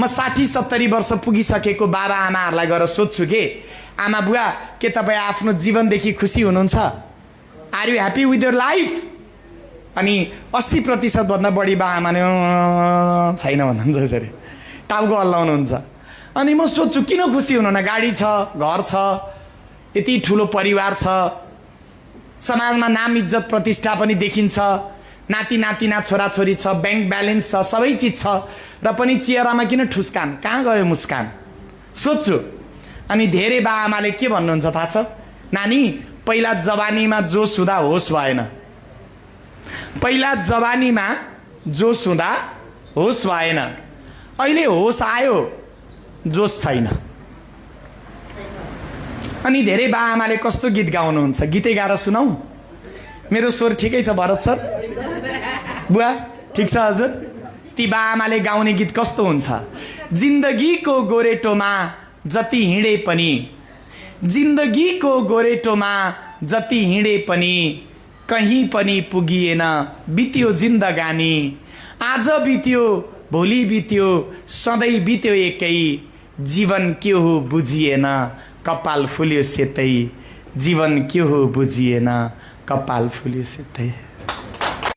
म 60-70 वर्ष पुगिसकेको बाबा आमाहरूलाई गएर सोध्छु के, आमा बुवा के तपाईँ आफ्नो जीवनदेखि खुसी हुनुहुन्छ? Are you happy with your life? अनि 80% भन्दा बढी बा आमाले छैन भन्नुहुन्छ, यसरी टाउको हल्लाउनुहुन्छ। अनि म सोध्छु किन खुसी हुनुहुन्न? गाडी छ, घर छ, यति ठुलो परिवार छ, समाजमा नाम इज्जत प्रतिष्ठा पनि देखिन्छ, नाति नातिना छोराछोरी छ, ब्याङ्क ब्यालेन्स छ, सबै चिज छ, र पनि चेहरामा किन ठुस्कान? कहाँ गयो मुस्कान? सोध्छु। अनि धेरै बा आमाले के भन्नुहुन्छ थाहा छ? नानी, पहिला जवानीमा जोस हुँदा होस भएन, पहिला जवानीमा जोस हुँदा होस भएन, अहिले होस आयो जोस छैन। अनि धेरै बा आमाले कस्तो गीत गाउनुहुन्छ? गीतै गाएर सुनाऊ? मेरो स्वर ठिकै छ भरत सर? बुवा ठिक छ हजुर? ती बा आमाले गाउने गीत कस्तो हुन्छ? जिन्दगीको गोरेटोमा जति हिँडे पनि, जिन्दगीको गोरेटोमा जति हिँडे पनि कहीं पनि पुगिएन, बित्यो जिन्दगानी, आज बित्यो भोलि बित्यो सधैँ बित्यो एकै, जीवन के हो बुझिएन, कपाल फुल्यो सेतै, जीवन के हो बुझिएन, कपाल फुल्यो सेतै।